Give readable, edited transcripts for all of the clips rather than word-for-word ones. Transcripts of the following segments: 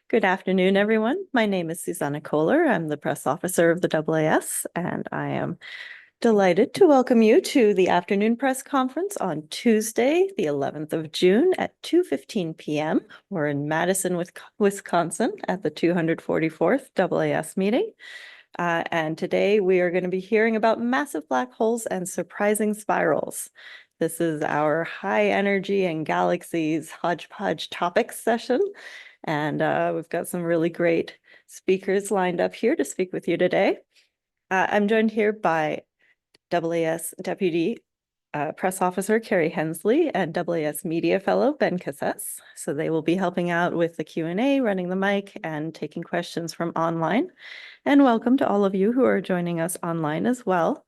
Good afternoon, everyone. My name is Susanna Kohler. I'm the press officer of the AAS, and I am delighted to welcome you to the afternoon press conference on Tuesday, the 11th of June at 2:15 p.m. We're in Madison, Wisconsin at the 244th AAS meeting. And today we are going to be hearing about massive black holes and surprising spirals. This is our high energy and galaxies hodgepodge topics session. And we've got some really great speakers lined up here to speak with you today. I'm joined here by AAS Deputy Press Officer Carrie Hensley and AAS Media Fellow Ben Casses. So they will be helping out with the Q&A, running the mic, and taking questions from online. And welcome to all of you who are joining us online as well.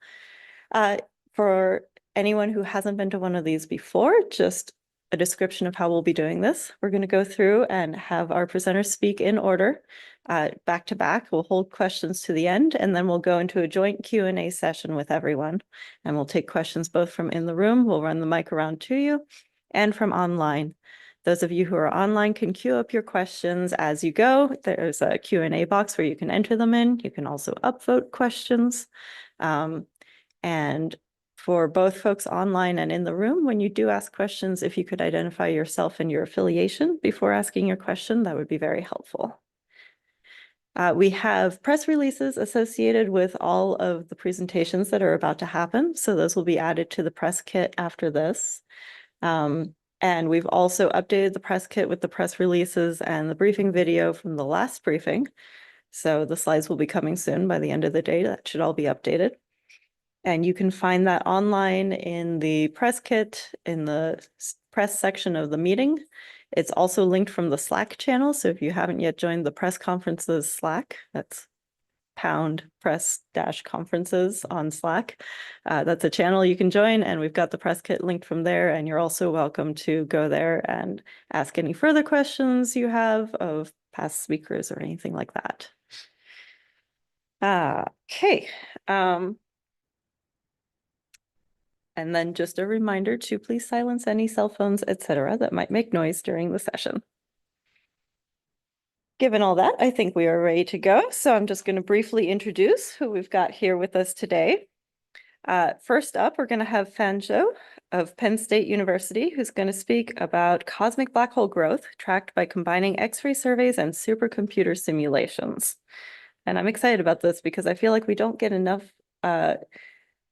For anyone who hasn't been to one of these before, just a description of how we'll be doing this. We're going to go through and have our presenters speak in order, back to back. We'll hold questions to the end, and then we'll go into a joint Q&A session with everyone. And we'll take questions both from in the room, we'll run the mic around to you, and from online. Those of you who are online can queue up your questions as you go. There's a Q&A box where you can enter them in. You can also upvote questions. And for both folks online and in the room, when you do ask questions, if you could identify yourself and your affiliation before asking your question, that would be very helpful. We have press releases associated with all of the presentations that are about to happen. So those will be added to the press kit after this. And we've also updated the press kit with the press releases and the briefing video from the last briefing. So the slides will be coming soon by the end of the day. That should all be updated. And you can find that online in the press kit in the press section of the meeting. It's also linked from the Slack channel. So if you haven't yet joined the press conferences Slack, that's #press-conferences on Slack. That's a channel you can join, and we've got the press kit linked from there. And you're also welcome to go there and ask any further questions you have of past speakers or anything like that. Okay. And then just a reminder to please silence any cell phones, etc., that might make noise during the session. Given all that, I think we are ready to go. So I'm just going to briefly introduce who we've got here with us today. First up, we're going to have Fan Zhou of Penn State University, who's going to speak about cosmic black hole growth tracked by combining X-ray surveys and supercomputer simulations. And I'm excited about this because I feel like we don't get enough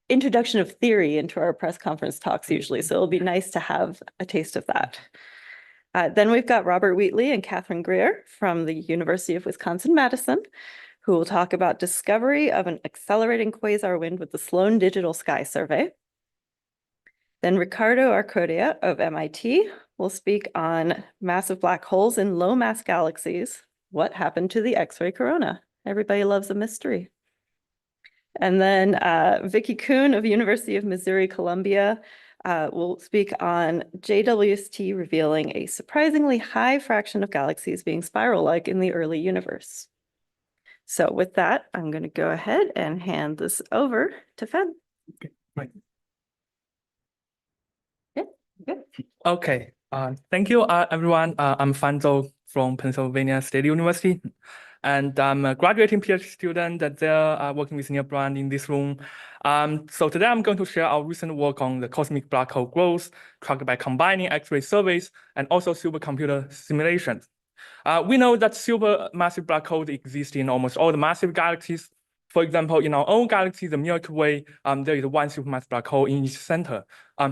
introduction of theory into our press conference talks usually, so it'll be nice to have a taste of that. Then we've got Robert Wheatley and Catherine Grier from the University of Wisconsin-Madison, who will talk about discovery of an accelerating quasar wind with the Sloan Digital Sky Survey. Then Riccardo Arcodia of MIT will speak on massive black holes in low-mass galaxies. What happened to the X-ray corona? Everybody loves a mystery. And then Vicki Kuhn of University of Missouri-Columbia will speak on JWST revealing a surprisingly high fraction of galaxies being spiral-like in the early universe. So with that, I'm going to go ahead and hand this over to Fan. Okay, right. Yeah, good. Okay, thank you, everyone. I'm Fan Zhou from Pennsylvania State University. And I'm a graduating PhD student there working with Neil Brand in this room. So today I'm going to share our recent work on the cosmic black hole growth tracked by combining X-ray surveys and also supercomputer simulations. We know that supermassive black holes exist in almost all the massive galaxies. For example, in our own galaxy, the Milky Way, there is one supermassive black hole in each center.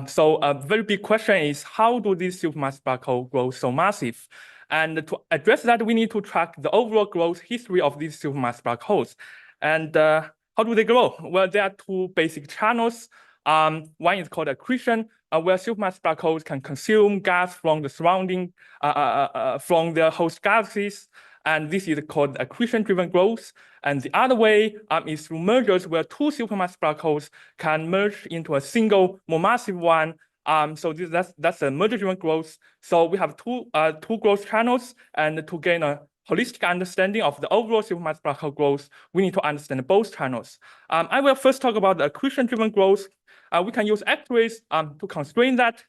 So a very big question is, how do these supermassive black holes grow so massive? And to address that, we need to track the overall growth history of these supermassive black holes. And how do they grow? Well, there are two basic channels. One is called accretion, where supermassive black holes can consume gas from the surrounding, from their host galaxies. And this is called accretion-driven growth. And the other way is through mergers, where two supermassive black holes can merge into a single, more massive one. So that's a merger-driven growth. So we have two growth channels, and to gain a holistic understanding of the overall supermassive black hole growth, we need to understand both channels. I will first talk about the accretion-driven growth. We can use X-rays to constrain that.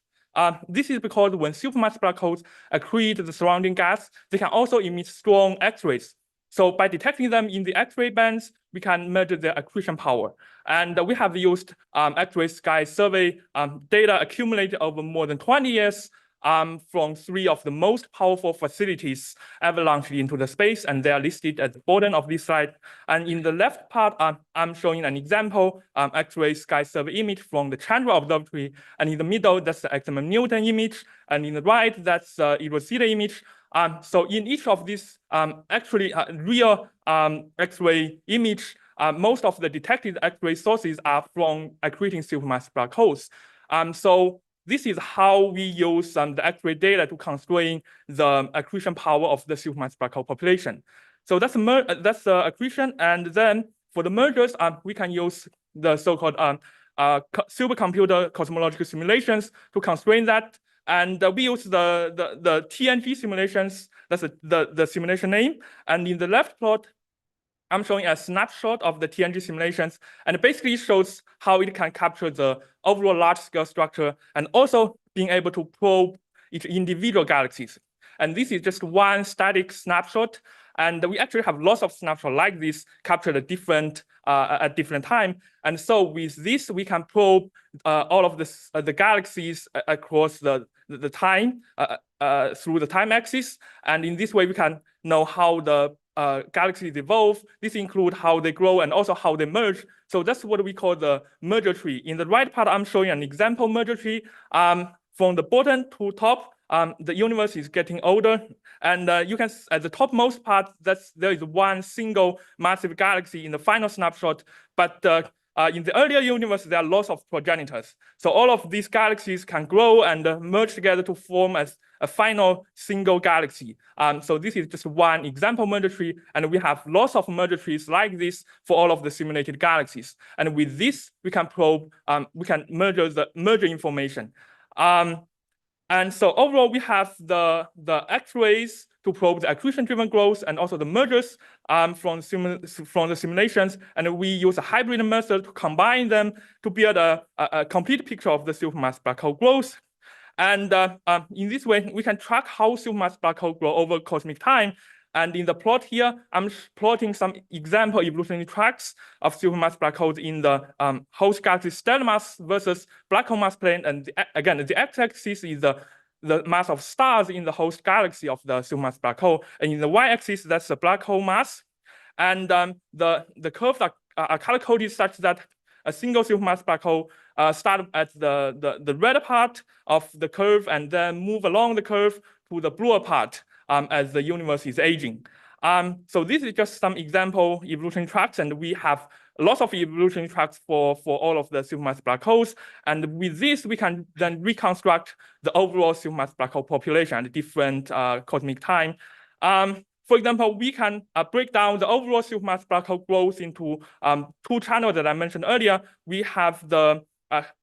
This is because when supermassive black holes accrete the surrounding gas, they can also emit strong X-rays. So by detecting them in the X-ray bands, we can measure their accretion power. And we have used X-ray sky survey data accumulated over more than 20 years from 3 of the most powerful facilities ever launched into the space, and they are listed at the bottom of this slide. And in the left part, I'm showing an example X-ray sky survey image from the Chandra Observatory, and in the middle, that's the XMM Newton image, and in the right, that's Rosita image. So in each of these real X-ray image, most of the detected X-ray sources are from accreting supermassive black holes. So this is how we use the X-ray data to constrain the accretion power of the supermassive black hole population. So that's the accretion, and then for the mergers, we can use the so-called supercomputer cosmological simulations to constrain that. And we use the TNG simulations. That's the simulation name. And in the left plot, I'm showing a snapshot of the TNG simulations, and it basically shows how it can capture the overall large-scale structure and also being able to probe each individual galaxies. And this is just one static snapshot, and we actually have lots of snapshots like this captured at different time. And so with this, we can probe all of the galaxies across the time through the time axis, and in this way, we can know how the galaxies evolve. This includes how they grow and also how they merge. So that's what we call the merger tree. In the right part, I'm showing an example merger tree. From the bottom to top, the universe is getting older. And you can, at the topmost part, there is one single massive galaxy in the final snapshot. But in the earlier universe, there are lots of progenitors. So all of these galaxies can grow and merge together to form as a final single galaxy. So this is just one example merger tree, and we have lots of merger trees like this for all of the simulated galaxies. And with this, we can probe, we can measure the merger information. And so overall, we have the X-rays to probe the accretion-driven growth and also the mergers from the simulations. And we use a hybrid method to combine them to build a complete picture of the supermassive black hole growth. And in this way, we can track how supermassive black holes grow over cosmic time. And in the plot here, I'm plotting some example evolutionary tracks of supermassive black holes in the host galaxy stellar mass versus black hole mass plane. And again, the x-axis is the mass of stars in the host galaxy of the supermassive black hole. And in the y-axis, that's the black hole mass. And the curves are color-coded such that a single supermassive black hole start at the red part of the curve and then move along the curve to the bluer part as the universe is aging. So this is just some example evolution tracks, and we have lots of evolution tracks for all of the supermassive black holes. And with this, we can then reconstruct the overall supermassive black hole population at different cosmic time. For example, we can break down the overall supermassive black hole growth into 2 channels that I mentioned earlier. We have the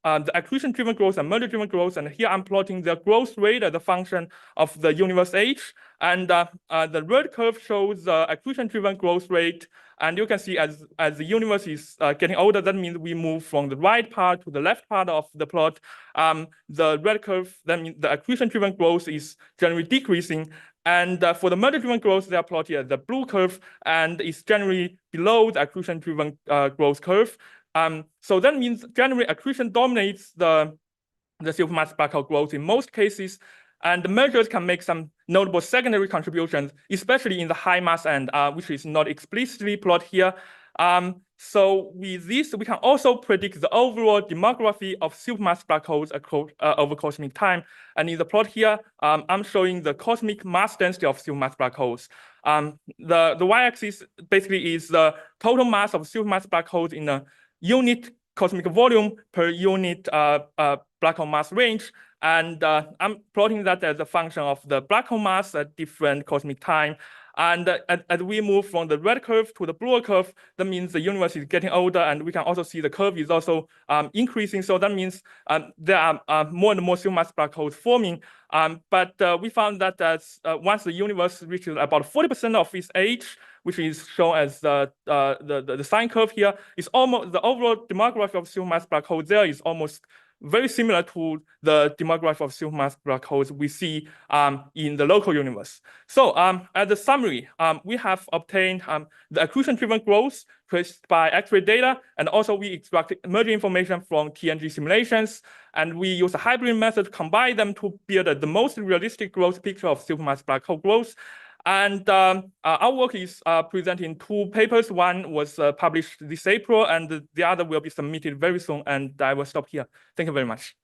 accretion-driven growth and merger-driven growth, and here I'm plotting the growth rate as a function of the universe age. And the red curve shows the accretion-driven growth rate, and you can see as the universe is getting older, that means we move from the right part to the left part of the plot. The red curve, that means the accretion-driven growth is generally decreasing. And for the merger-driven growth, they are plotted as the blue curve, and it's generally below the accretion-driven growth curve. So that means generally accretion dominates the supermassive black hole growth in most cases, and the mergers can make some notable secondary contributions, especially in the high mass end, which is not explicitly plotted here. So with this, we can also predict the overall demography of supermassive black holes over cosmic time. And in the plot here, I'm showing the cosmic mass density of supermassive black holes. The y-axis basically is the total mass of supermassive black holes in a unit cosmic volume per unit black hole mass range. And I'm plotting that as a function of the black hole mass at different cosmic time. And as we move from the red curve to the blue curve, that means the universe is getting older, and we can also see the curve is also increasing. So that means there are more and more supermassive black holes forming. But we found that once the universe reaches about 40% of its age, which is shown as the sine curve here, is almost the overall demography of supermassive black holes there is almost very similar to the demographic of supermassive black holes we see in the local universe. So as a summary, we have obtained the accretion-driven growth traced by X-ray data, and also we extracted emerging information from TNG simulations, and we use a hybrid method to combine them to build the most realistic growth picture of supermassive black hole growth. And our work is presented in 2 papers. One was published this April, and the other will be submitted very soon, and I will stop here. Thank you very much.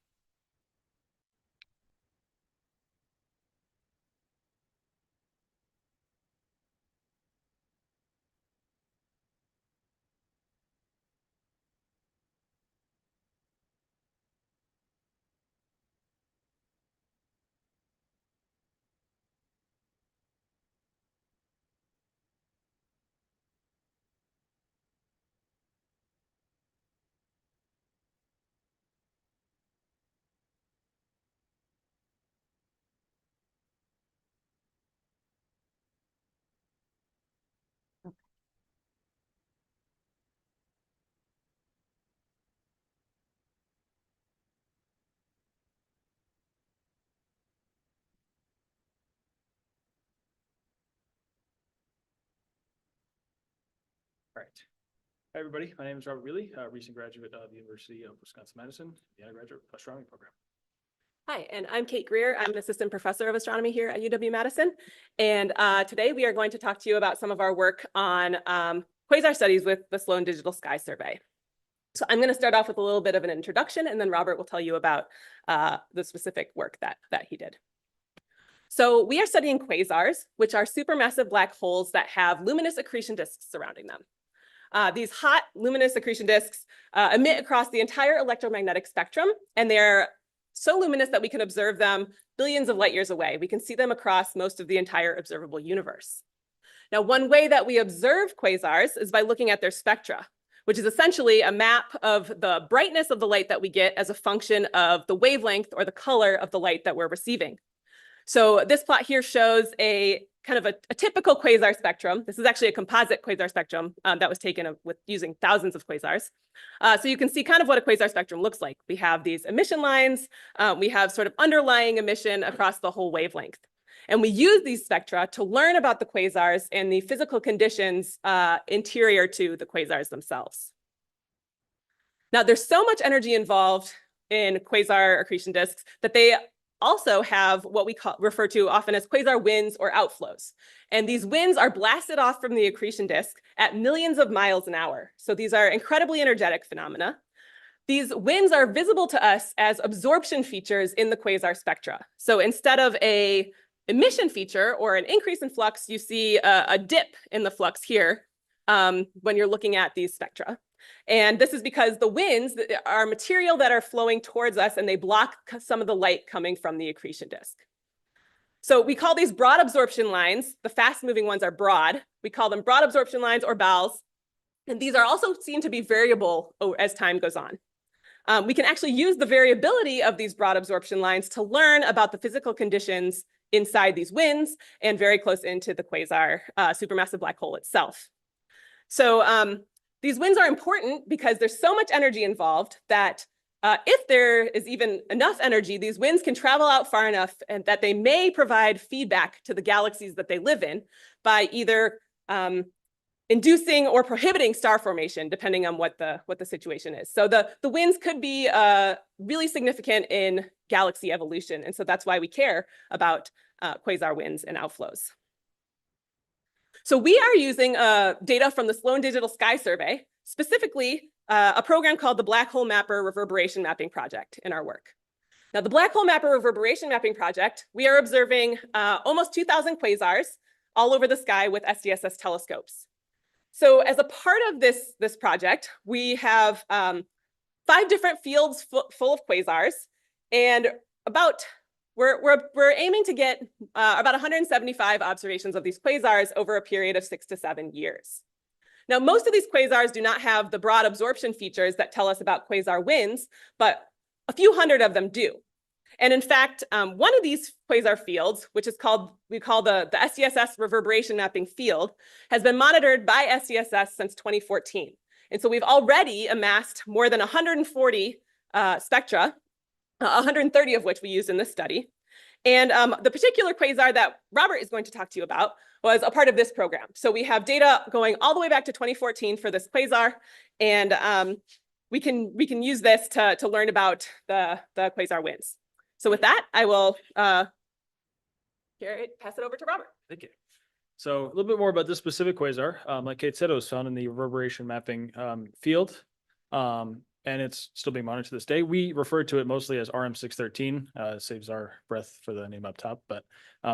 All right. Hi, everybody. My name is Robert Wheatley, a recent graduate of the University of Wisconsin-Madison, the undergraduate astronomy program. Hi, and I'm Kate Grier. I'm an assistant professor of astronomy here at UW-Madison. And today we are going to talk to you about some of our work on quasar studies with the Sloan Digital Sky Survey. So I'm going to start off with a little bit of an introduction, and then Robert will tell you about the specific work that he did. So we are studying quasars, which are supermassive black holes that have luminous accretion disks surrounding them. These hot luminous accretion disks emit across the entire electromagnetic spectrum, and they're so luminous that we can observe them billions of light years away. We can see them across most of the entire observable universe. Now, one way that we observe quasars is by looking at their spectra, which is essentially a map of the brightness of the light that we get as a function of the wavelength or the color of the light that we're receiving. So this plot here shows a kind of a typical quasar spectrum. This is actually a composite quasar spectrum that was taken with using thousands of quasars. So you can see kind of what a quasar spectrum looks like. We have these emission lines. We have sort of underlying emission across the whole wavelength. And we use these spectra to learn about the quasars and the physical conditions interior to the quasars themselves. Now, there's so much energy involved in quasar accretion disks that they also have what we refer to often as quasar winds or outflows. And these winds are blasted off from the accretion disk at millions of miles an hour. So these are incredibly energetic phenomena. These winds are visible to us as absorption features in the quasar spectra. So instead of an emission feature or an increase in flux, you see a dip in the flux here when you're looking at these spectra. And this is because the winds are material that are flowing towards us, and they block some of the light coming from the accretion disk. So we call these broad absorption lines. The fast-moving ones are broad. We call them broad absorption lines or BALs. And these are also seen to be variable as time goes on. We can actually use the variability of these broad absorption lines to learn about the physical conditions inside these winds and very close into the quasar supermassive black hole itself. So these winds are important because there's so much energy involved that if there is even enough energy, these winds can travel out far enough and that they may provide feedback to the galaxies that they live in by either inducing or prohibiting star formation, depending on what the situation is. So the winds could be really significant in galaxy evolution. And so that's why we care about quasar winds and outflows. So we are using data from the Sloan Digital Sky Survey, specifically a program called the Black Hole Mapper Reverberation Mapping Project in our work. Now, the Black Hole Mapper Reverberation Mapping Project, we are observing almost 2,000 quasars all over the sky with SDSS telescopes. So as a part of this project, we have 5 different fields full of quasars, and we're aiming to get about 175 observations of these quasars over a period of 6 to 7 years. Now, most of these quasars do not have the broad absorption features that tell us about quasar winds, but a few hundred of them do. And in fact, one of these quasar fields, which is we call the SDSS reverberation mapping field, has been monitored by SDSS since 2014. And so we've already amassed more than 140 spectra 130 of which we used in this study. And the particular quasar that Robert is going to talk to you about was a part of this program. So we have data going all the way back to 2014 for this quasar, and we can use this to learn about the quasar winds. So with that, I will pass it over to Robert. Thank you. So a little bit more about this specific quasar. Like Kate said, it was found in the reverberation mapping field, and it's still being monitored to this day. We refer to it mostly as RM613, saves our breath for the name up top. But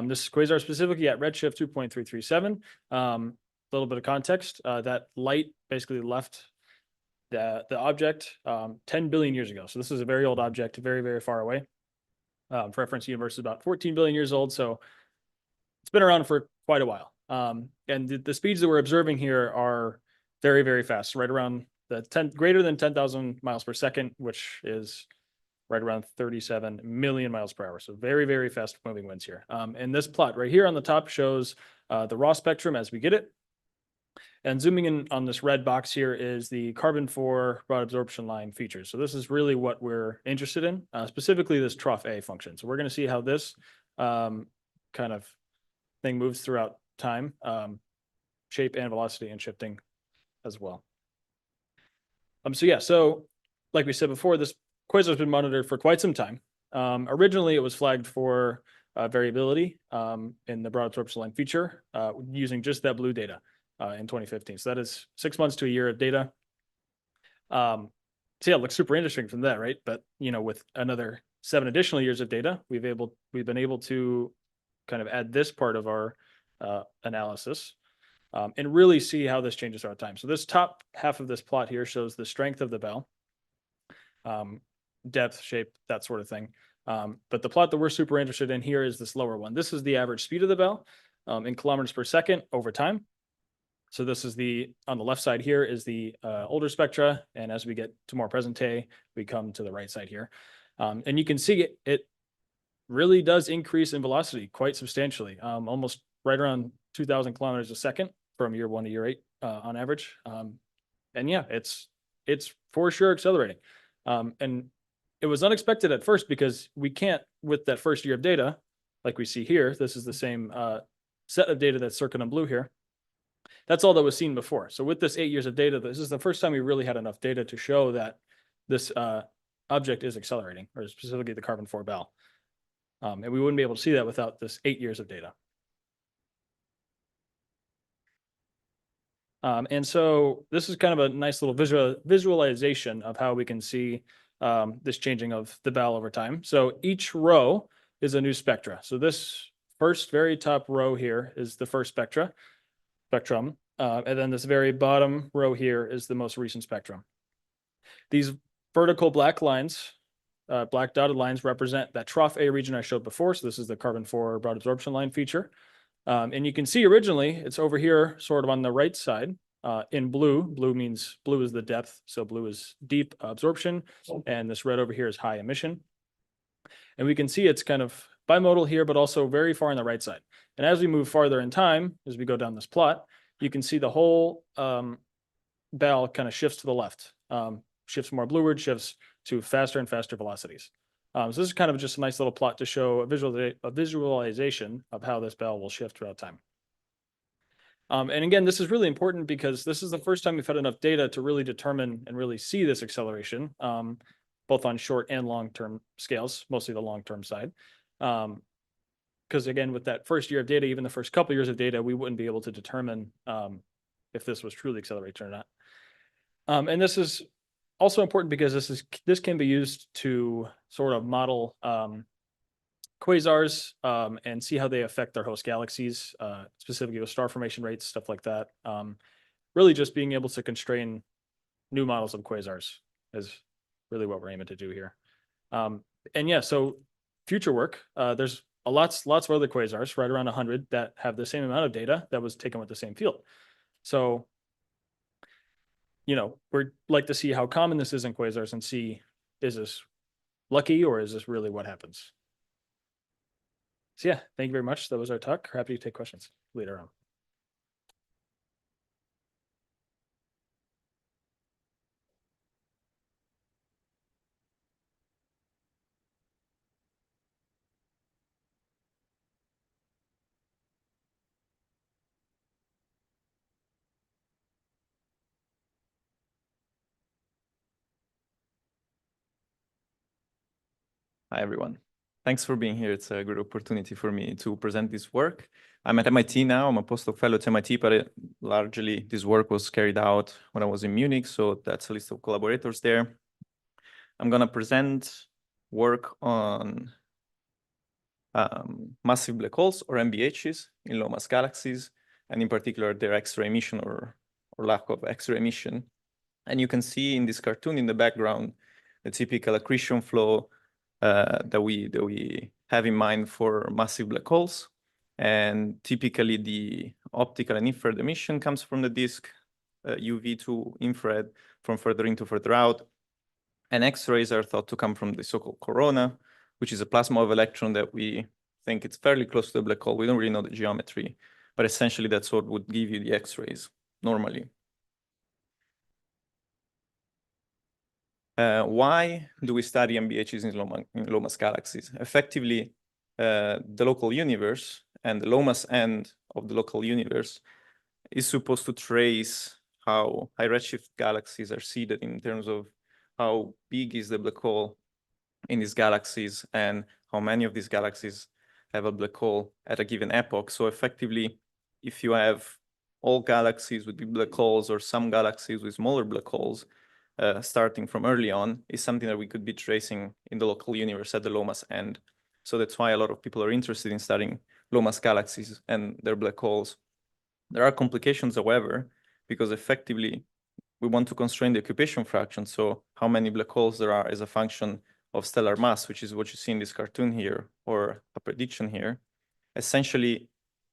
this quasar specifically at redshift 2.337. A little bit of context, that light basically left the object 10 billion years ago. So this is a very old object, very, very far away. For reference, the universe is about 14 billion years old. So it's been around for quite a while. And the speeds that we're observing here are very, very fast, right around the greater than 10,000 miles per second, which is right around 37 million miles per hour. So very, very fast moving winds here. And this plot right here on the top shows the raw spectrum as we get it. And zooming in on this red box here is the carbon-4 broad absorption line features. So this is really what we're interested in, specifically this trough A function. So we're going to see how this kind of thing moves throughout time, shape and velocity and shifting as well. So like we said before, this quasar has been monitored for quite some time. Originally, it was flagged for variability in the broad absorption line feature using just that blue data in 2015. So that is 6 months to a year of data. So yeah, it looks super interesting from that, right? But with another 7 additional years of data, we've been able to kind of add this part of our analysis and really see how this changes throughout time. So this top half of this plot here shows the strength of the bell, depth, shape, that sort of thing. But the plot that we're super interested in here is this lower one. This is the average speed of the bell in kilometers per second over time. So this is on the left side here is the older spectra. And as we get to more present day, we come to the right side here. And you can see it really does increase in velocity quite substantially, almost right around 2,000 kilometers a second from year 1 to year 8 on average. And yeah, it's for sure accelerating. And it was unexpected at first because we can't, with that first year of data, like we see here, this is the same set of data that's circled in blue here. That's all that was seen before. So with this 8 years of data, this is the first time we really had enough data to show that this object is accelerating, or specifically the carbon-4 bell. And we wouldn't be able to see that without this 8 years of data. And so this is kind of a nice little visualization of how we can see this changing of the bell over time. So each row is a new spectra. So this first very top row here is the first spectrum. And then this very bottom row here is the most recent spectrum. These vertical black lines, black dotted lines represent that trough A region I showed before. So this is the carbon-4 broad absorption line feature. And you can see originally it's over here sort of on the right side in blue. Blue is the depth. So blue is deep absorption. And this red over here is high emission. And we can see it's kind of bimodal here, but also very far on the right side. And as we move farther in time, as we go down this plot, you can see the whole bell kind of shifts to the left, shifts more blueward, shifts to faster and faster velocities. So this is kind of just a nice little plot to show a visualization of how this bell will shift throughout time. And again, this is really important because this is the first time we've had enough data to really determine and really see this acceleration, both on short and long-term scales, mostly the long-term side. Because again, with that first year of data, even the first couple of years of data, we wouldn't be able to determine if this was truly acceleration or not. And this is also important because this can be used to sort of model quasars and see how they affect their host galaxies, specifically with star formation rates, stuff like that. Really just being able to constrain new models of quasars is really what we're aiming to do here. And yeah, so future work, there's lots of other quasars, right around 100, that have the same amount of data that was taken with the same field. So, we'd like to see how common this is in quasars and see, is this lucky or is this really what happens? So yeah, thank you very much. That was our talk. Happy to take questions later on. Hi, everyone. Thanks for being here. It's a good opportunity for me to present this work. I'm at MIT now. I'm a postdoc fellow at MIT, but largely this work was carried out when I was in Munich. So that's a list of collaborators there. I'm going to present work on massive black holes, or MBHs, in low mass galaxies, and in particular their X-ray emission or lack of X-ray emission. And you can see in this cartoon in the background the typical accretion flow that we have in mind for massive black holes. And typically the optical and infrared emission comes from the disk, UV to infrared, from further in to further out. And X-rays are thought to come from the so-called corona, which is a plasma of electron that we think it's fairly close to the black hole. We don't really know the geometry, but essentially that's what would give you the X-rays normally. Why do we study MBHs in low mass galaxies? Effectively, the local universe and the low mass end of the local universe is supposed to trace how high redshift galaxies are seeded in terms of how big is the black hole in these galaxies and how many of these galaxies have a black hole at a given epoch. So effectively, if you have all galaxies with big black holes or some galaxies with smaller black holes, starting from early on, is something that we could be tracing in the local universe at the low mass end. So that's why a lot of people are interested in studying low mass galaxies and their black holes. There are complications, however, because effectively we want to constrain the occupation fraction. So how many black holes there are is a function of stellar mass, which is what you see in this cartoon here, or a prediction here. Essentially,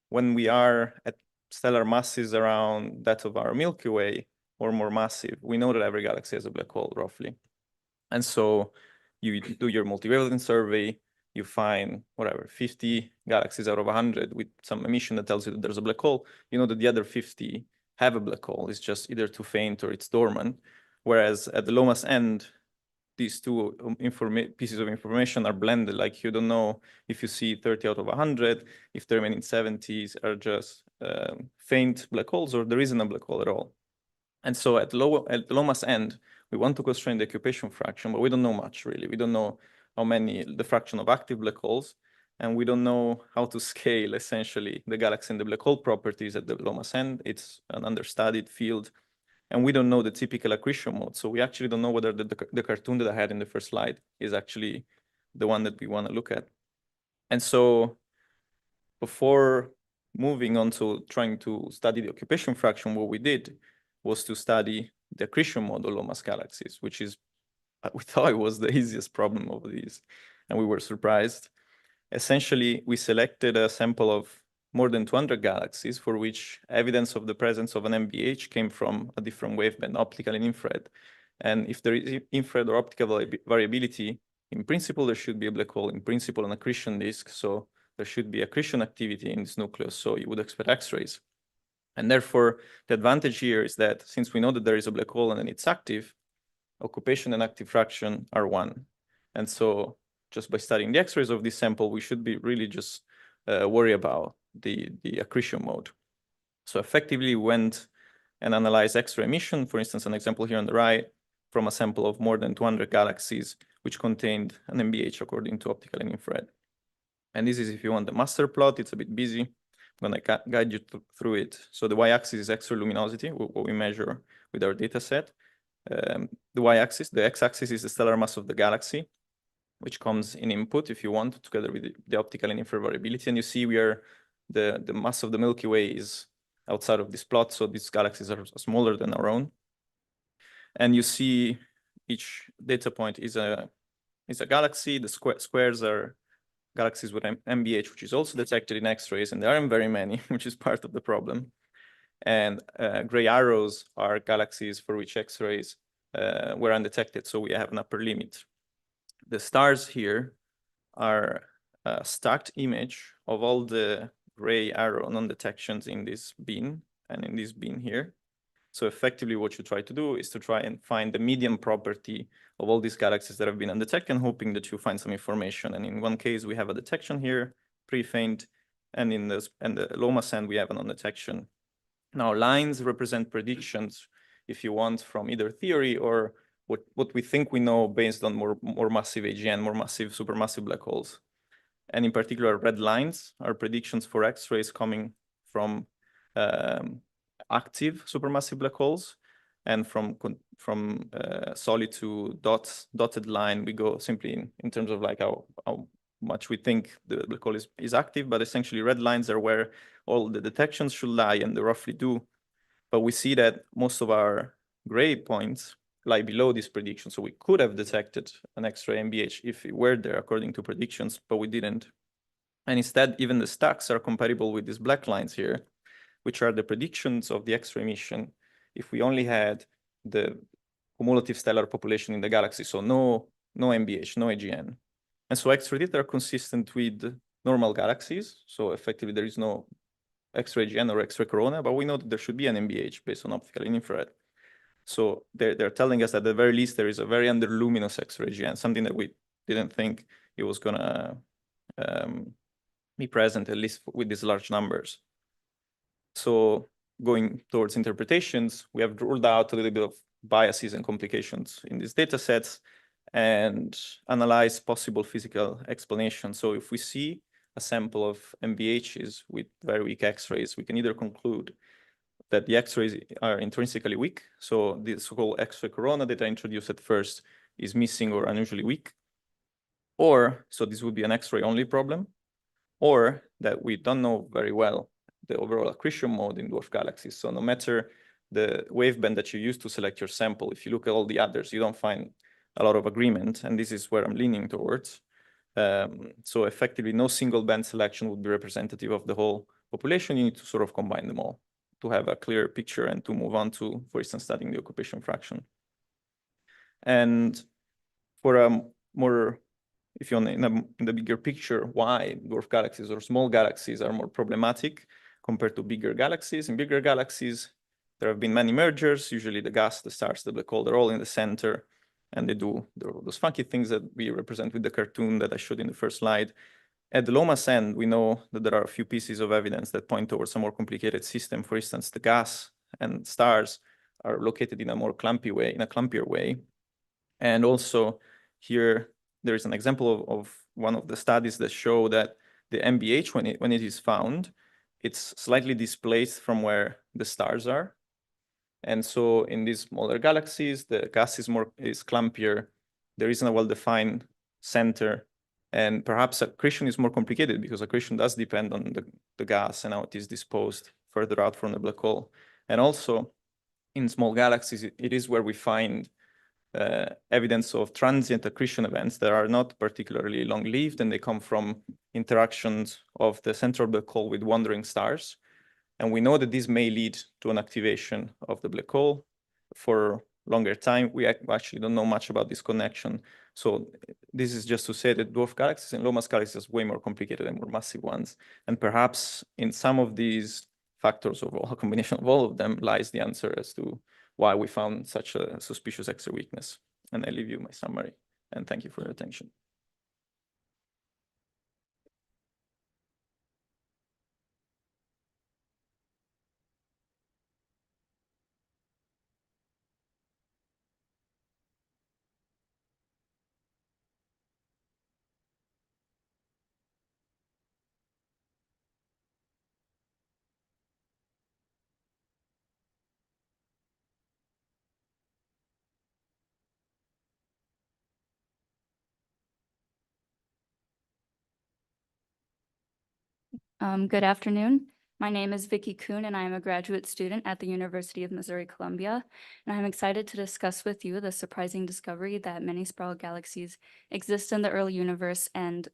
when we are at stellar masses around that of our Milky Way, or more massive, we know that every galaxy has a black hole, roughly. And so you do your multivalent survey, you find, whatever, 50 galaxies out of 100 with some emission that tells you that there's a black hole. You know that the other 50 have a black hole. It's just either too faint or it's dormant. Whereas at the low mass end, these two pieces of information are blended. Like you don't know if you see 30 out of 100, if the remaining 70s are just faint black holes or there isn't a black hole at all. And so at the low mass end, we want to constrain the occupation fraction, but we don't know much really. We don't know how many, the fraction of active black holes, and we don't know how to scale essentially the galaxy and the black hole properties at the low mass end. It's an understudied field, and we don't know the typical accretion mode. So we actually don't know whether the cartoon that I had in the first slide is actually the one that we want to look at. And so before moving on to trying to study the occupation fraction, what we did was to study the accretion mode of low mass galaxies, which is, we thought it was the easiest problem of these, and we were surprised. Essentially, we selected a sample of more than 200 galaxies for which evidence of the presence of an MBH came from a different waveband, optical and infrared. And if there is infrared or optical variability, in principle, there should be a black hole, in principle, an accretion disk. So there should be accretion activity in this nucleus. So you would expect X-rays. And therefore, the advantage here is that since we know that there is a black hole and it's active, occupation and active fraction are 1. And so just by studying the X-rays of this sample, we should be really just worry about the accretion mode. So effectively, we went and analyzed X-ray emission, for instance, an example here on the right, from a sample of more than 200 galaxies, which contained an MBH according to optical and infrared. And this is if you want the master plot. It's a bit busy. I'm going to guide you through it. So the y-axis is X-ray luminosity, what we measure with our data set. The y-axis, the x-axis is the stellar mass of the galaxy, which comes in input, if you want, together with the optical and infrared variability. And you see where the mass of the Milky Way is outside of this plot. So these galaxies are smaller than our own. And you see each data point is a galaxy. The squares are galaxies with MBH, which is also detected in X-rays, and there aren't very many, which is part of the problem. And gray arrows are galaxies for which X-rays were undetected, so we have an upper limit. The stars here are a stacked image of all the gray arrow non-detections in this bin and in this bin here. So effectively what you try to do is to try and find the median property of all these galaxies that have been undetected, hoping that you find some information. And in one case, we have a detection here, pretty faint, and in the low mass end, we have a non-detection. Now, lines represent predictions, if you want, from either theory or what we think we know based on more massive AGN, more massive supermassive black holes. And in particular, red lines are predictions for X-rays coming from active supermassive black holes. And from solid to dotted line, we go simply in terms of like how much we think the black hole is active, but essentially red lines are where all the detections should lie, and they roughly do. But we see that most of our gray points lie below this prediction. So we could have detected an X-ray MBH if it were there according to predictions, but we didn't. And instead, even the stacks are compatible with these black lines here, which are the predictions of the X-ray emission if we only had the cumulative stellar population in the galaxy. So no MBH, no AGN. And so X-ray data are consistent with normal galaxies. So effectively, there is no X-ray AGN or X-ray corona, but we know that there should be an MBH based on optical and infrared. So they're telling us that at the very least, there is a very underluminous X-ray AGN, something that we didn't think it was gonna be present, at least with these large numbers. So going towards interpretations, we have ruled out a little bit of biases and complications in these data sets and analyze possible physical explanations. So if we see a sample of MBHs with very weak X-rays, we can either conclude that the X-rays are intrinsically weak. So the so-called X-ray corona that I introduced at first is missing or unusually weak. Or, so this would be an X-ray only problem, or that we don't know very well the overall accretion mode in dwarf galaxies. So no matter the waveband that you use to select your sample, if you look at all the others, you don't find a lot of agreement. And this is where I'm leaning towards. So effectively, no single band selection would be representative of the whole population. You need to sort of combine them all to have a clear picture and to move on to, for instance, studying the occupation fraction. And for a more, if you're in the bigger picture, why dwarf galaxies or small galaxies are more problematic compared to bigger galaxies. In bigger galaxies, there have been many mergers. Usually the gas, the stars, the black hole, they're all in the center, and they do those funky things that we represent with the cartoon that I showed in the first slide. At the low mass end, we know that there are a few pieces of evidence that point towards a more complicated system. For instance, the gas and stars are located in a more clumpy way, in a clumpier way. And also here, there is an example of one of the studies that show that the MBH, when it is found, it's slightly displaced from where the stars are. And so in these smaller galaxies, the gas is clumpier. There isn't a well-defined center. And perhaps accretion is more complicated because accretion does depend on the gas and how it is disposed further out from the black hole. And also in small galaxies, it is where we find evidence of transient accretion events that are not particularly long-lived, and they come from interactions of the central black hole with wandering stars. And we know that this may lead to an activation of the black hole for longer time. We actually don't know much about this connection. So this is just to say that dwarf galaxies and low mass galaxies are way more complicated and more massive ones. And perhaps in some of these factors, or a combination of all of them, lies the answer as to why we found such a suspicious X-ray weakness. And I leave you my summary. And thank you for your attention. Good afternoon. My name is Vicki Kuhn, and I am a graduate student at the University of Missouri-Columbia. And I'm excited to discuss with you the surprising discovery that many spiral galaxies exist in the early universe and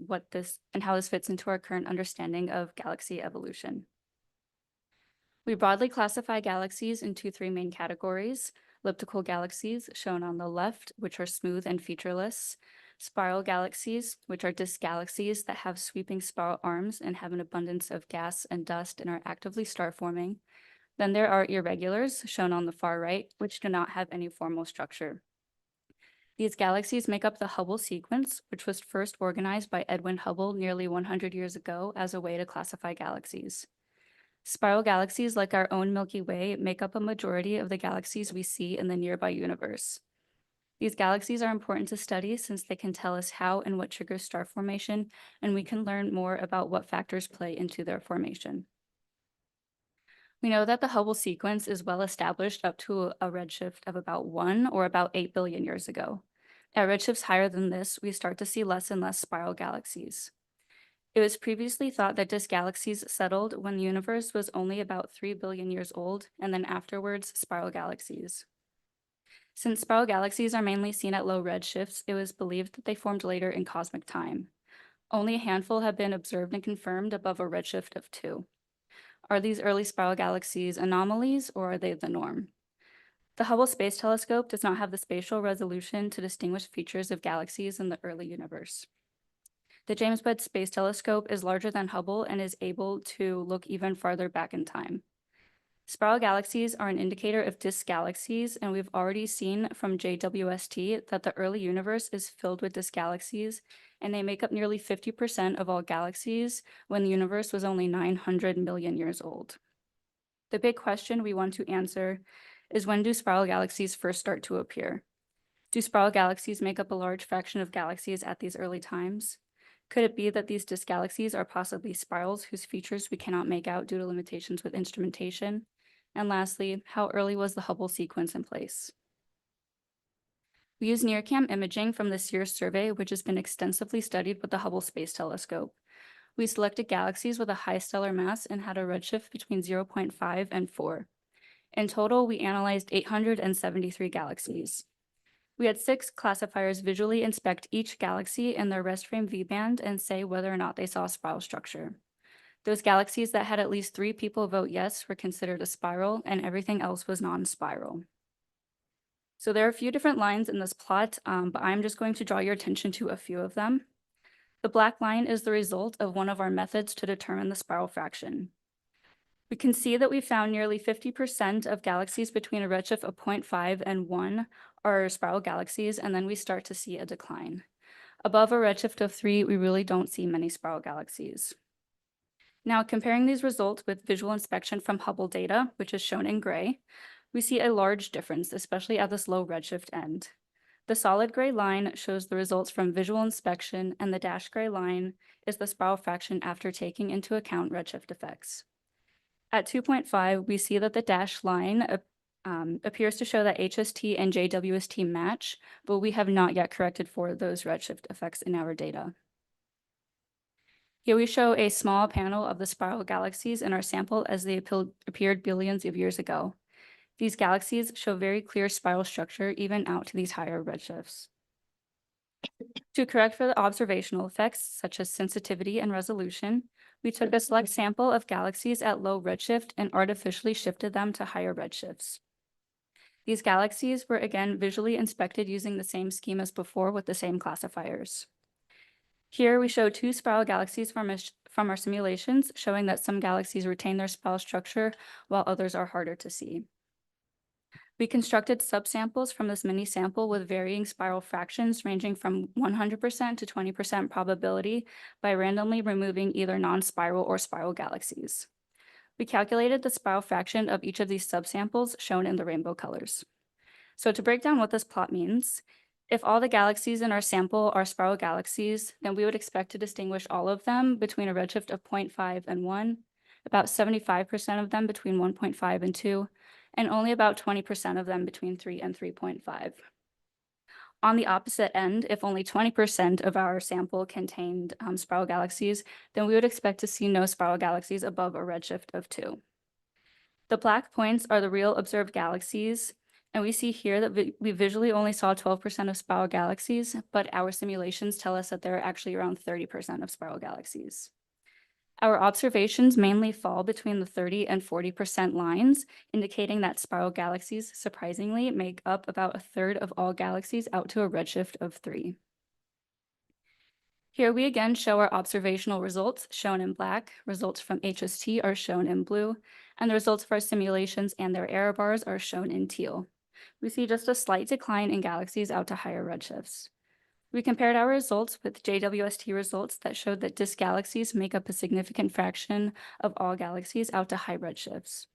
how this fits into our current understanding of galaxy evolution. We broadly classify galaxies into three main categories: elliptical galaxies, shown on the left, which are smooth and featureless; spiral galaxies, which are disk galaxies that have sweeping spiral arms and have an abundance of gas and dust and are actively star-forming. Then there are irregulars, shown on the far right, which do not have any formal structure. These galaxies make up the Hubble sequence, which was first organized by Edwin Hubble nearly 100 years ago as a way to classify galaxies. Spiral galaxies, like our own Milky Way, make up a majority of the galaxies we see in the nearby universe. These galaxies are important to study since they can tell us how and what triggers star formation, and we can learn more about what factors play into their formation. We know that the Hubble sequence is well established up to a redshift of about 1 or about 8 billion years ago. At redshifts higher than this, we start to see less and less spiral galaxies. It was previously thought that disk galaxies settled when the universe was only about 3 billion years old, and then afterwards, spiral galaxies. Since spiral galaxies are mainly seen at low redshifts, it was believed that they formed later in cosmic time. Only a handful have been observed and confirmed above a redshift of 2. Are these early spiral galaxies anomalies, or are they the norm? The Hubble Space Telescope does not have the spatial resolution to distinguish features of galaxies in the early universe. The James Webb Space Telescope is larger than Hubble and is able to look even farther back in time. Spiral galaxies are an indicator of disk galaxies, and we've already seen from JWST that the early universe is filled with disk galaxies, and they make up nearly 50% of all galaxies when the universe was only 900 million years old. The big question we want to answer is, when do spiral galaxies first start to appear? Do spiral galaxies make up a large fraction of galaxies at these early times? Could it be that these disk galaxies are possibly spirals whose features we cannot make out due to limitations with instrumentation? And lastly, how early was the Hubble sequence in place? We use NIRCam imaging from the Sears survey, which has been extensively studied with the Hubble Space Telescope. We selected galaxies with a high stellar mass and had a redshift between 0.5 and 4. In total, we analyzed 873 galaxies. We had 6 classifiers visually inspect each galaxy in their rest frame V-band and say whether or not they saw a spiral structure. Those galaxies that had at least 3 people vote yes were considered a spiral, and everything else was non-spiral. So there are a few different lines in this plot, but I'm just going to draw your attention to a few of them. The black line is the result of one of our methods to determine the spiral fraction. We can see that we found nearly 50% of galaxies between a redshift of 0.5 and 1 are spiral galaxies, and then we start to see a decline. Above a redshift of 3, we really don't see many spiral galaxies. Now, comparing these results with visual inspection from Hubble data, which is shown in gray, we see a large difference, especially at this low redshift end. The solid gray line shows the results from visual inspection, and the dashed gray line is the spiral fraction after taking into account redshift effects. At 2.5, we see that the dashed line appears to show that HST and JWST match, but we have not yet corrected for those redshift effects in our data. Here we show a small panel of the spiral galaxies in our sample as they appeared billions of years ago. These galaxies show very clear spiral structure even out to these higher redshifts. To correct for the observational effects, such as sensitivity and resolution, we took a select sample of galaxies at low redshift and artificially shifted them to higher redshifts. These galaxies were again visually inspected using the same scheme as before with the same classifiers. Here we show 2 spiral galaxies from our simulations, showing that some galaxies retain their spiral structure while others are harder to see. We constructed subsamples from this mini sample with varying spiral fractions ranging from 100% to 20% probability by randomly removing either non-spiral or spiral galaxies. We calculated the spiral fraction of each of these subsamples shown in the rainbow colors. So to break down what this plot means, if all the galaxies in our sample are spiral galaxies, then we would expect to distinguish all of them between a redshift of 0.5 and 1, about 75% of them between 1.5 and 2, and only about 20% of them between 3 and 3.5. On the opposite end, if only 20% of our sample contained spiral galaxies, then we would expect to see no spiral galaxies above a redshift of 2. The black points are the real observed galaxies, and we see here that we visually only saw 12% of spiral galaxies, but our simulations tell us that there are actually around 30% of spiral galaxies. Our observations mainly fall between the 30 and 40% lines, indicating that spiral galaxies surprisingly make up about a third of all galaxies out to a redshift of 3. Here we again show our observational results shown in black, results from HST are shown in blue, and the results of our simulations and their error bars are shown in teal. We see just a slight decline in galaxies out to higher redshifts. We compared our results with JWST results that showed that disk galaxies make up a significant fraction of all galaxies out to high redshifts.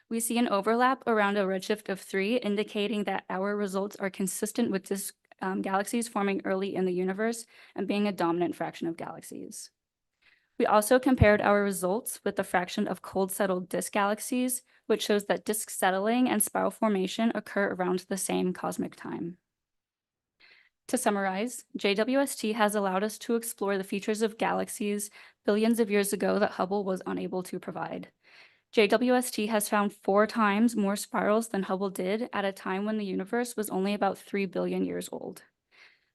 We see an overlap around a redshift of 3, indicating that our results are consistent with disk galaxies forming early in the universe and being a dominant fraction of galaxies. We also compared our results with the fraction of cold settled disk galaxies, which shows that disk settling and spiral formation occur around the same cosmic time. To summarize, JWST has allowed us to explore the features of galaxies billions of years ago that Hubble was unable to provide. JWST has found 4 times more spirals than Hubble did at a time when the universe was only about 3 billion years old.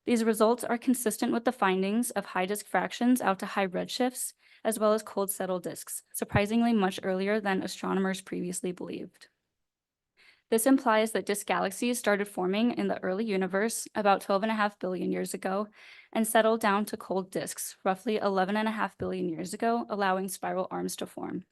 These results are consistent with the findings of high disk fractions out to high redshifts, as well as cold settled disks, surprisingly much earlier than astronomers previously believed. This implies that disk galaxies started forming in the early universe about 12.5 billion years ago and settled down to cold disks roughly 11.5 billion years ago, allowing spiral arms to form.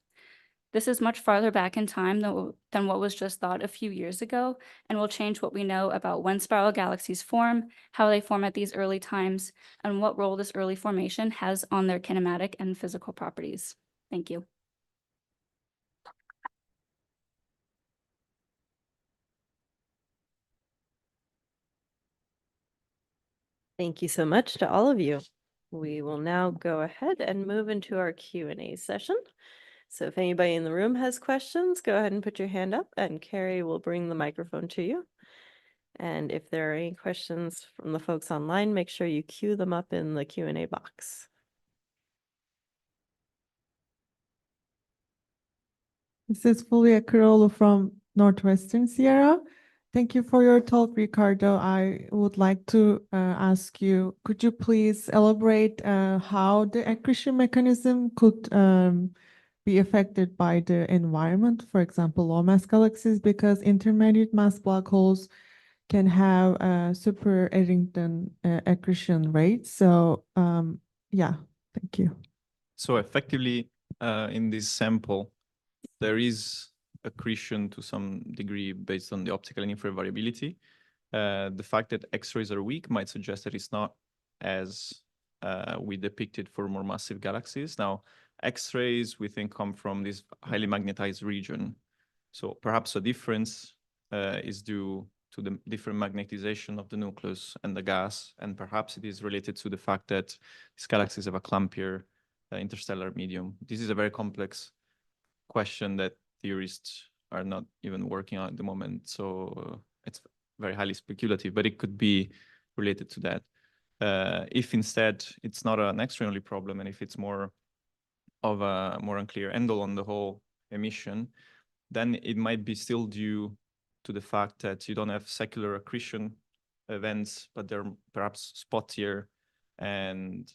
This is much farther back in time than what was just thought a few years ago, and will change what we know about when spiral galaxies form, how they form at these early times, and what role this early formation has on their kinematic and physical properties. Thank you. Thank you so much to all of you. We will now go ahead and move into our Q&A session. So if anybody in the room has questions, go ahead and put your hand up and Carrie will bring the microphone to you. And if there are any questions from the folks online, make sure you queue them up in the Q&A box. This is Fulia Carollo from Northwestern Sierra. Thank you for your talk, Riccardo. I would like to ask you, could you please elaborate how the accretion mechanism could be affected by the environment, for example, low mass galaxies, because intermediate mass black holes can have a super Eddington accretion rate. So yeah, thank you. So effectively, in this sample, there is accretion to some degree based on the optical and infrared variability. The fact that X-rays are weak might suggest that it's not as we depicted for more massive galaxies. Now, X-rays, we think, come from this highly magnetized region. So perhaps a difference is due to the different magnetization of the nucleus and the gas, and perhaps it is related to the fact that these galaxies have a clumpier interstellar medium. This is a very complex question that theorists are not even working on at the moment. So it's very highly speculative, but it could be related to that. If instead it's not an X-ray-only problem, and if it's more of a more unclear angle on the whole emission, then it might be still due to the fact that you don't have secular accretion events, but they're perhaps spottier. And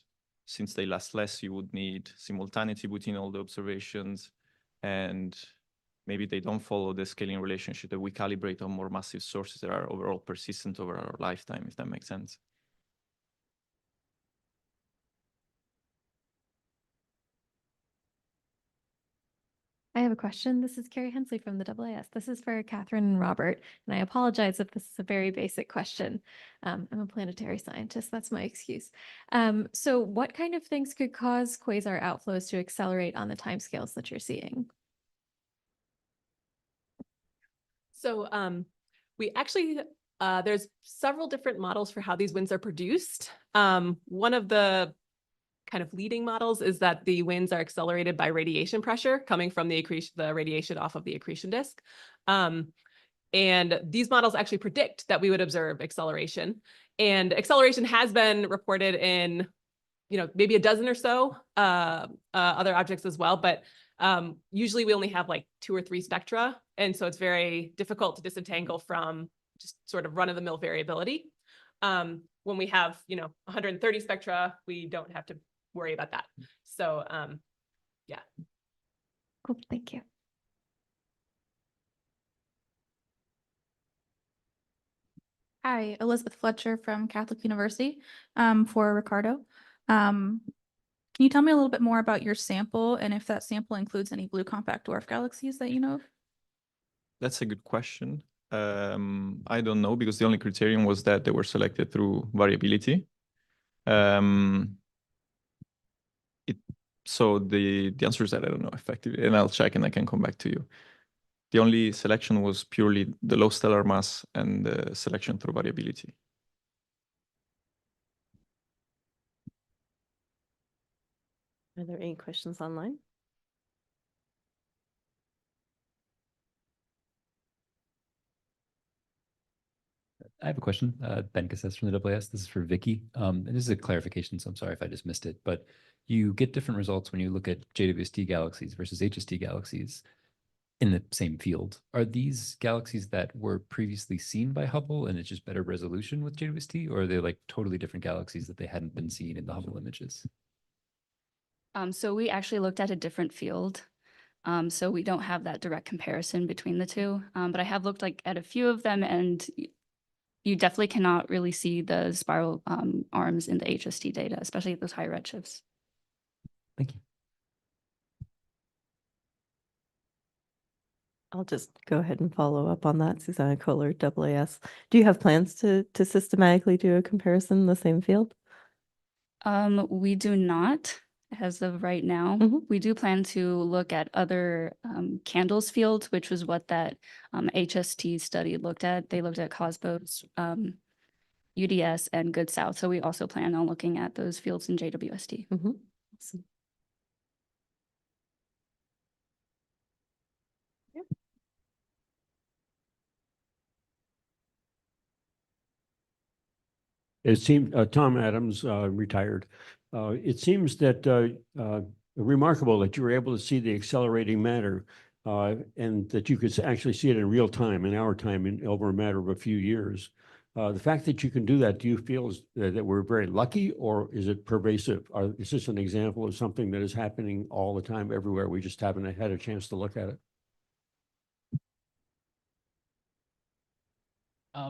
since they last less, you would need simultaneity between all the observations. And maybe they don't follow the scaling relationship that we calibrate on more massive sources that are overall persistent over our lifetime, if that makes sense. I have a question. This is Carrie Hensley from the AAS. This is for Catherine and Robert, and I apologize if this is a very basic question. I'm a planetary scientist, that's my excuse. So what kind of things could cause quasar outflows to accelerate on the timescales that you're seeing? So we actually, there's several different models for how these winds are produced. One of the kind of leading models is that the winds are accelerated by radiation pressure coming from the radiation off of the accretion disk. And these models actually predict that we would observe acceleration. And acceleration has been reported in, maybe a dozen or so other objects as well. But usually we only have like 2 or 3 spectra. And so it's very difficult to disentangle from just sort of run-of-the-mill variability. When we have, 130 spectra, we don't have to worry about that. So, yeah. Cool, thank you. Hi, Elizabeth Fletcher from Catholic University for Riccardo. Can you tell me a little bit more about your sample and if that sample includes any blue compact dwarf galaxies that you know of? That's a good question. I don't know, because the only criterion was that they were selected through variability. So the answer is that I don't know effectively, and I'll check and I can come back to you. The only selection was purely the low stellar mass and the selection through variability. Are there any questions online? I have a question, Ben Casses from the AAS. This is for Vicki. And this is a clarification, so I'm sorry if I just missed it, but you get different results when you look at JWST galaxies versus HST galaxies in the same field. Are these galaxies that were previously seen by Hubble and it's just better resolution with JWST, or are they like totally different galaxies that they hadn't been seen in the Hubble images? So we actually looked at a different field. So we don't have that direct comparison between the two. But I have looked at a few of them, and you definitely cannot really see the spiral arms in the HST data, especially at those high redshifts. Thank you. I'll just go ahead and follow up on that. Susanna Kohler, AAS. Do you have plans to systematically do a comparison in the same field? We do not as of right now. We do plan to look at other candles fields, which was what that HST study looked at. They looked at Cosmos, UDS, and Good South. So we also plan on looking at those fields in JWST. Awesome. It seemed, Tom Adams, retired. It seems that remarkable that you were able to see the accelerating matter and that you could actually see it in real time, in our time, over a matter of a few years. The fact that you can do that, do you feel that we're very lucky, or is it pervasive? Is this an example of something that is happening all the time everywhere? We just haven't had a chance to look at it.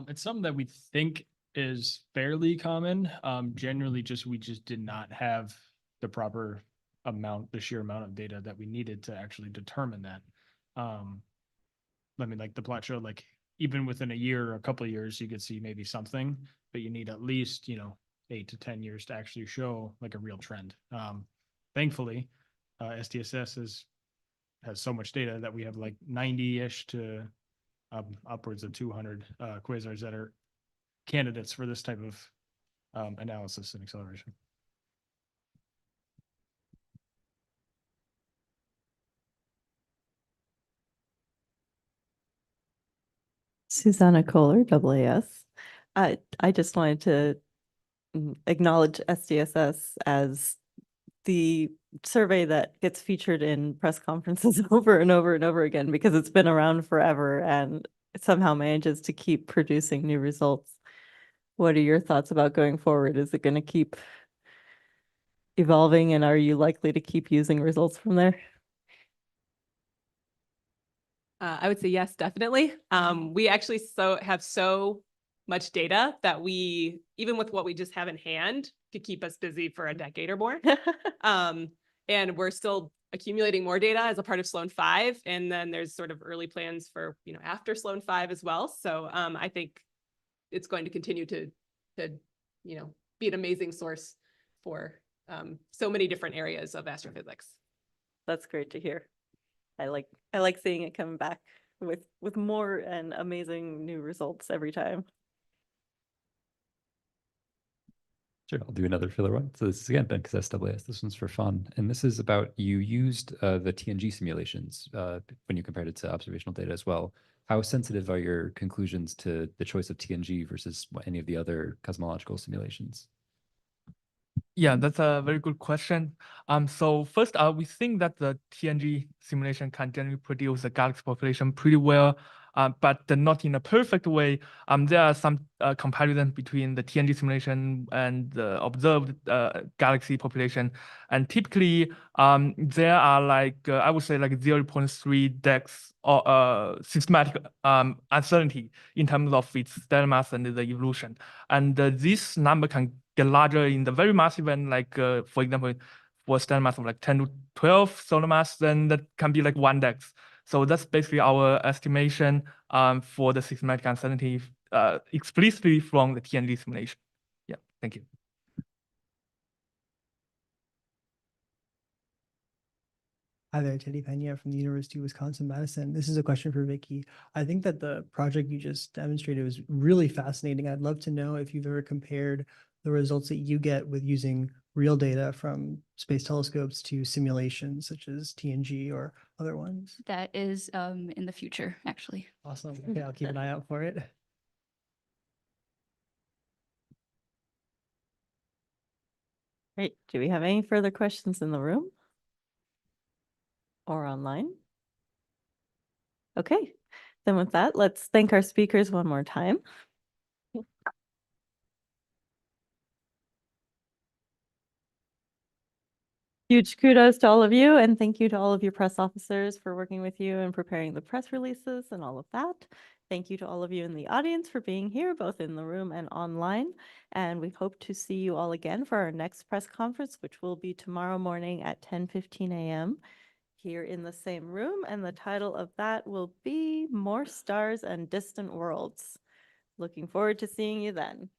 It's something that we think is fairly common. Generally, we just did not have the proper amount, the sheer amount of data that we needed to actually determine that. I mean, like the plot showed, like even within a year or a couple of years, you could see maybe something, but you need at least, 8 to 10 years to actually show like a real trend. Thankfully, SDSS has so much data that we have like 90-ish to upwards of 200 quasars that are candidates for this type of analysis and acceleration. Susanna Kohler, AAS. I just wanted to acknowledge SDSS as the survey that gets featured in press conferences over and over and over again, because it's been around forever and it somehow manages to keep producing new results. What are your thoughts about going forward? Is it going to keep evolving, and are you likely to keep using results from there? I would say yes, definitely. We actually have so much data that we, even with what we just have in hand, could keep us busy for a decade or more. And we're still accumulating more data as a part of Sloan 5. And then there's sort of early plans for, after Sloan 5 as well. So I think it's going to continue to be an amazing source for so many different areas of astrophysics. That's great to hear. I like seeing it come back with more and amazing new results every time. Sure, I'll do another filler one. So this is again, Ben Casses, AAS. This one's for fun. And this is about, you used the TNG simulations when you compared it to observational data as well. How sensitive are your conclusions to the choice of TNG versus any of the other cosmological simulations? Yeah, that's a very good question. So first, we think that the TNG simulation can generally produce the galaxy population pretty well, but not in a perfect way. There are some comparison between the TNG simulation and the observed galaxy population, and typically there are I would say 0.3 dex or systematic uncertainty in terms of its stellar mass and the evolution, and this number can get larger in the very massive and for example, for stellar mass of 10 to 12 solar mass, then that can be 1 dex. So that's basically our estimation for the systematic uncertainty explicitly from the TNG simulation. Yeah, thank you. Hi there, Teddy Pena from the University of Wisconsin-Madison. This is a question for Vicki. I think that the project you just demonstrated was really fascinating. I'd love to know if you've ever compared the results that you get with using real data from space telescopes to simulations such as TNG or other ones. That is in the future, actually. Awesome. Okay, I'll keep an eye out for it. Great. Do we have any further questions in the room? Or online? Okay, then with that, let's thank our speakers one more time. Huge kudos to all of you, and thank you to all of your press officers for working with you and preparing the press releases and all of that. Thank you to all of you in the audience for being here, both in the room and online. And we hope to see you all again for our next press conference, which will be tomorrow morning at 10:15 a.m. here in the same room. And the title of that will be More Stars and Distant Worlds. Looking forward to seeing you then.